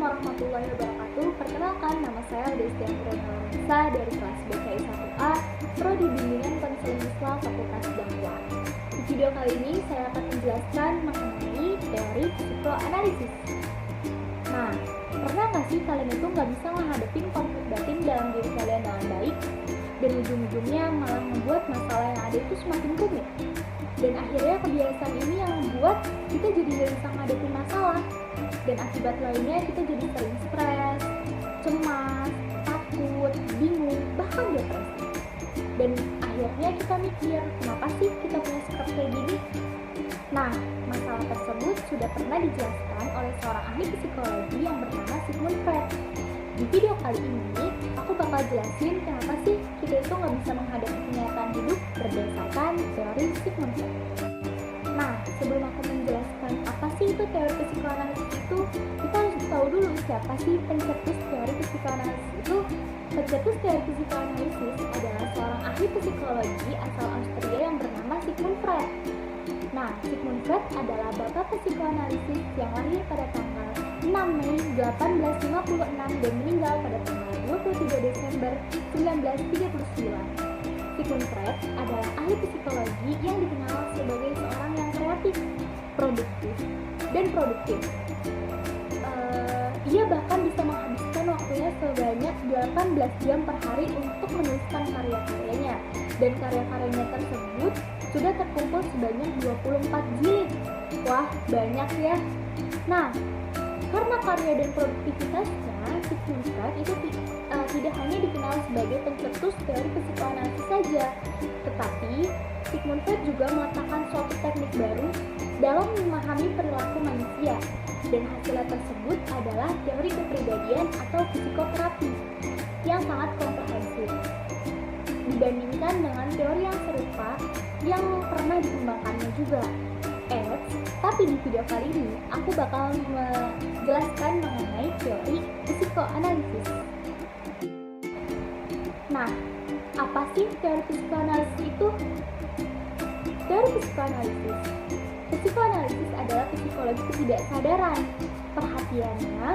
warahmatullahi wabarakatuh. Perkenalkan, nama saya Destianti Lorenza dari kelas BKI 1A, Prodi Bimbingan Konseling Islam Fakultas Dakwah. Di video kali ini saya akan menjelaskan mengenai teori psikoanalisis. Nah, pernah nggak sih kalian itu nggak bisa menghadapi konflik batin dalam diri kalian dengan baik, dan ujung-ujungnya malah membuat masalah yang ada itu semakin rumit? Dan akhirnya kebiasaan ini yang membuat kita jadi nggak bisa menghadapi masalah, dan akibat lainnya kita jadi sering stres, cemas, takut, bingung, bahkan depresi. Dan akhirnya kita mikir, kenapa sih kita punya sikap kayak gini? Nah, masalah tersebut sudah pernah dijelaskan oleh seorang ahli psikologi yang bernama Sigmund Freud. Di video kali ini, aku bakal jelasin kenapa sih kita itu nggak bisa menghadapi kenyataan hidup berdasarkan teori Sigmund Freud. Nah, sebelum aku menjelaskan apa sih itu teori psikoanalisis itu, kita harus tahu dulu siapa sih pencetus teori psikoanalisis itu. Pencetus teori psikoanalisis adalah seorang ahli psikologi asal Austria yang bernama Sigmund Freud. Nah, Sigmund Freud adalah bapak psikoanalisis yang lahir pada tanggal 6 Mei 1856 dan meninggal pada tanggal 23 Desember 1939. Sigmund Freud adalah ahli psikologi yang dikenal sebagai seorang yang kreatif, produktif. Ia bahkan bisa menghabiskan waktunya sebanyak 18 jam per hari untuk menuliskan karya-karyanya, dan karya-karyanya tersebut sudah terkumpul sebanyak 24 jilid. Wah, banyak ya. Nah, karena karya dan produktivitasnya, Sigmund Freud itu tidak hanya dikenal sebagai pencetus teori psikoanalisis saja, tetapi Sigmund Freud juga meletakkan suatu teknik baru dalam memahami perilaku manusia, dan hasilnya tersebut adalah teori kepribadian atau psikoterapi yang sangat komprehensif dibandingkan dengan teori yang serupa yang pernah dikembangkannya juga. Tapi di video kali ini aku bakal menjelaskan mengenai teori psikoanalisis. Nah, apa sih teori psikoanalisis itu? Teori psikoanalisis adalah psikologi ketidaksadaran. Perhatiannya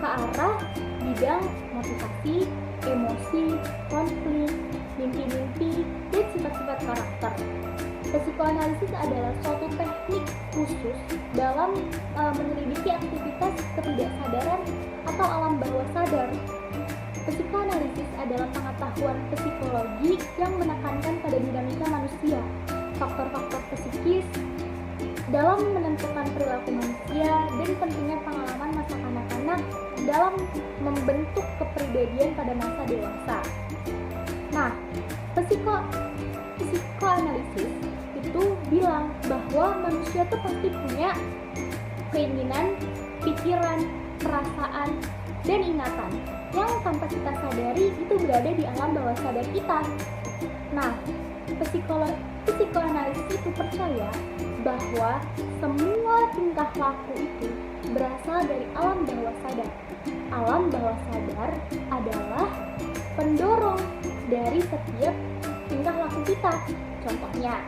ke arah bidang motivasi, emosi, konflik, mimpi-mimpi, dan sifat-sifat karakter. Psikoanalisis adalah suatu teknik khusus dalam menyelidiki aktivitas ketidaksadaran atau alam bawah sadar. Psikoanalisis adalah pengetahuan psikologi yang menekankan pada dinamika manusia, faktor-faktor psikis dalam menentukan perilaku manusia, dan pentingnya pengalaman masa kanak-kanak dalam membentuk kepribadian pada masa dewasa. Nah, psikoanalisis itu bilang bahwa manusia tuh pasti punya keinginan, pikiran, perasaan, dan ingatan yang tanpa kita sadari itu berada di alam bawah sadar kita. Nah, psikoanalisis itu percaya bahwa semua tingkah laku itu berasal dari alam bawah sadar. Alam bawah sadar adalah pendorong dari setiap tingkah laku kita. Contohnya,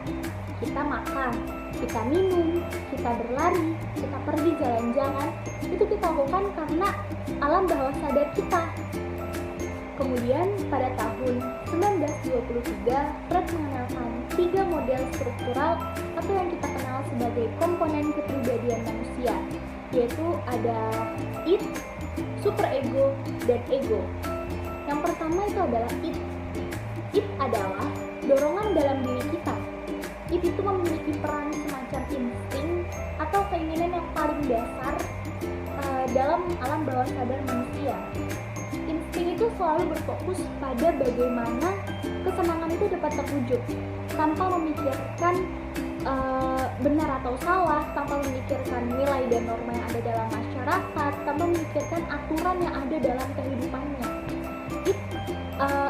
kita makan, kita minum, kita berlari, kita pergi jalan-jalan, itu kita lakukan karena alam bawah sadar kita. Kemudian pada tahun 1923, Freud mengenalkan 3 model struktural atau yang kita kenal sebagai komponen kepribadian manusia, yaitu ada id, superego, dan ego. Yang pertama itu adalah id. Id adalah dorongan dalam diri kita. Id itu memiliki peran semacam insting atau keinginan yang paling dasar dalam alam bawah sadar manusia. Insting itu selalu berfokus pada bagaimana kesenangan itu dapat terwujud, tanpa memikirkan benar atau salah, tanpa memikirkan nilai dan norma yang ada dalam masyarakat, tanpa memikirkan aturan yang ada dalam kehidupannya.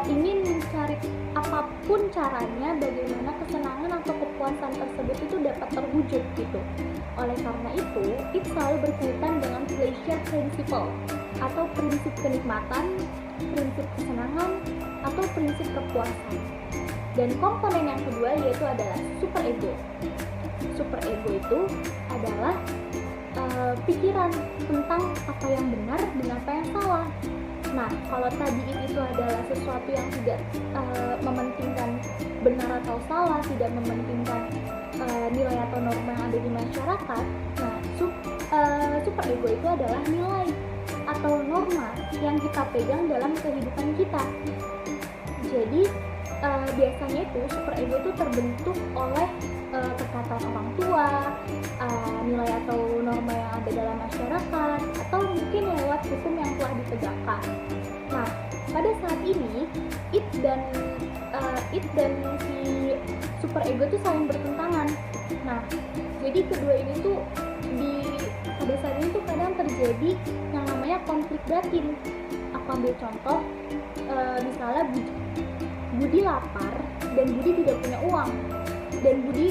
Ingin mencari apapun caranya bagaimana kesenangan atau kepuasan tersebut itu dapat terwujud gitu. Oleh karena itu, selalu berkaitan dengan pleasure principle atau prinsip kenikmatan, prinsip kesenangan, atau prinsip kepuasan. Dan komponen yang kedua yaitu adalah superego. Superego itu adalah pikiran tentang apa yang benar dan apa yang salah. Nah, kalau tadi itu adalah sesuatu yang tidak mementingkan benar atau salah, tidak mementingkan nilai atau norma yang ada di masyarakat. Nah, super ego itu adalah nilai atau norma yang kita pegang dalam kehidupan kita. Jadi biasanya itu super ego itu terbentuk oleh perkataan orang tua, nilai atau norma yang ada dalam masyarakat, atau mungkin lewat hukum yang telah ditegakkan. Nah, pada saat ini it dan si super ego itu saling bertentangan. Nah, jadi kedua ini tuh pada saat ini tuh kadang terjadi yang namanya konflik batin. Aku ambil contoh, misalnya Budi lapar dan Budi tidak punya uang, dan Budi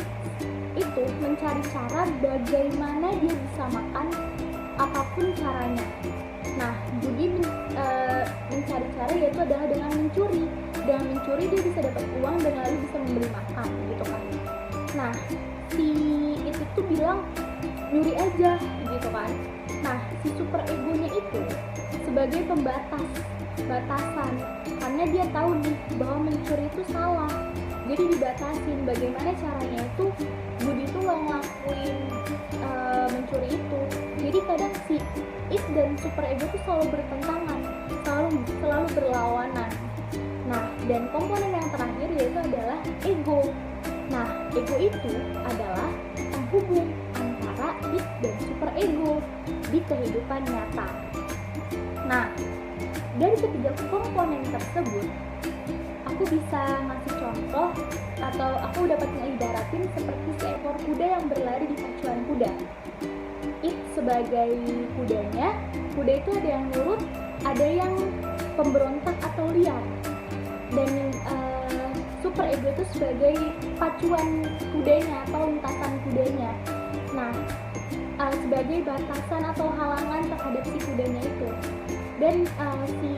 itu mencari cara bagaimana dia bisa makan apapun caranya. Nah, Budi mencari cara yaitu adalah dengan mencuri. Dengan mencuri dia bisa dapat uang dan lalu bisa membeli makan, gitu kan. Nah, si itu tuh bilang nyuri aja, gitu kan. Nah, si super egonya itu sebagai batasan, karena dia tahu nih bahwa mencuri itu salah. Jadi dibatasin bagaimana caranya itu Budi itu ngelakuin mencuri itu. Jadi kadang si it dan super ego itu selalu bertentangan, selalu berlawanan. Nah, dan komponen yang terakhir yaitu adalah ego. Nah, ego itu adalah penghubung antara it dan super ego di kehidupan nyata. Nah, dari ketiga komponen tersebut, aku bisa ngasih contoh atau aku dapat ngeibaratin seperti seekor kuda yang berlari di pacuan kuda. It sebagai kudanya, kuda itu ada yang nurut, ada yang pemberontak atau liar. Dan super ego itu sebagai pacuan kudanya atau lintasan kudanya. Nah, sebagai batasan atau halangan terhadap si kudanya itu. Dan si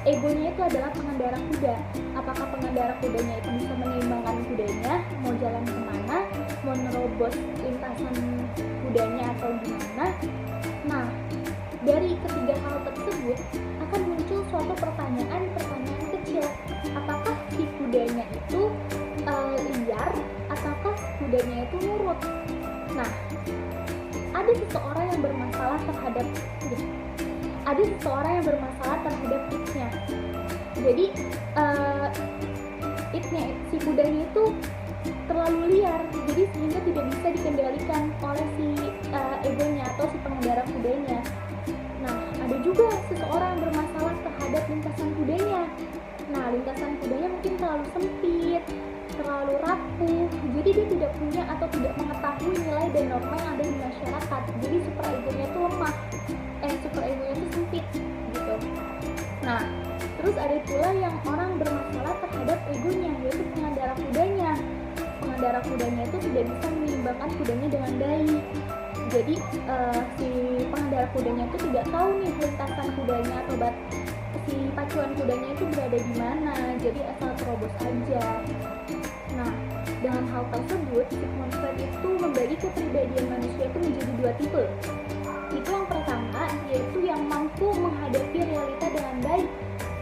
egonya itu adalah pengendara kuda. Apakah pengendara kudanya itu bisa menyeimbangkan kudanya, mau jalan kemana, mau nerobos lintasan kudanya atau gimana. Nah, dari ketiga hal tersebut akan muncul suatu pertanyaan kecil. Apakah si kudanya itu liar ataukah kudanya itu nurut? Nah, ada seseorang yang bermasalah terhadap itnya. Jadi itnya, si kudanya itu terlalu liar, jadi sehingga tidak bisa dikendalikan oleh si egonya atau si pengendara kudanya. Nah, ada juga seseorang yang bermasalah terhadap lintasan kudanya. Nah, lintasan kudanya mungkin terlalu sempit, terlalu rapuh, jadi dia tidak punya atau tidak mengetahui nilai dan norma yang ada di masyarakat. Jadi super egonya itu lemah, super egonya itu sempit, gitu. Nah, terus ada pula yang orang bermasalah terhadap egonya, yaitu pengendara kudanya. Pengendara kudanya itu tidak bisa menyeimbangkan kudanya dengan baik. Jadi si pengendara kudanya itu tidak tahu nih lintasan kudanya atau si pacuan kudanya itu berada di mana. Jadi asal terobos aja. Nah, dengan hal tersebut, Sigmund Freud itu membagi kepribadian manusia itu menjadi dua tipe. Tipe yang pertama yaitu yang mampu menghadapi realita dengan baik,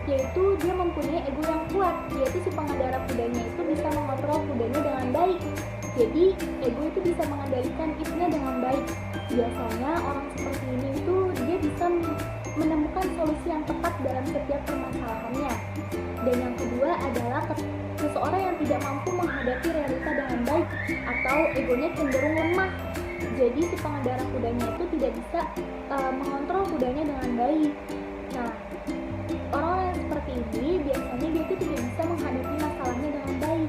yaitu dia mempunyai ego yang kuat, yaitu si pengendara kudanya itu bisa mengontrol kudanya dengan baik. Jadi ego itu bisa mengendalikan itnya dengan baik. Biasanya orang seperti ini itu dia bisa menemukan solusi yang tepat dalam setiap permasalahannya. Dan yang kedua adalah seseorang yang tidak mampu menghadapi realita dengan baik atau egonya cenderung lemah. Jadi si pengendara kudanya itu tidak bisa mengontrol kudanya dengan baik. Nah, orang yang seperti ini biasanya dia itu tidak bisa menghadapi masalahnya dengan baik.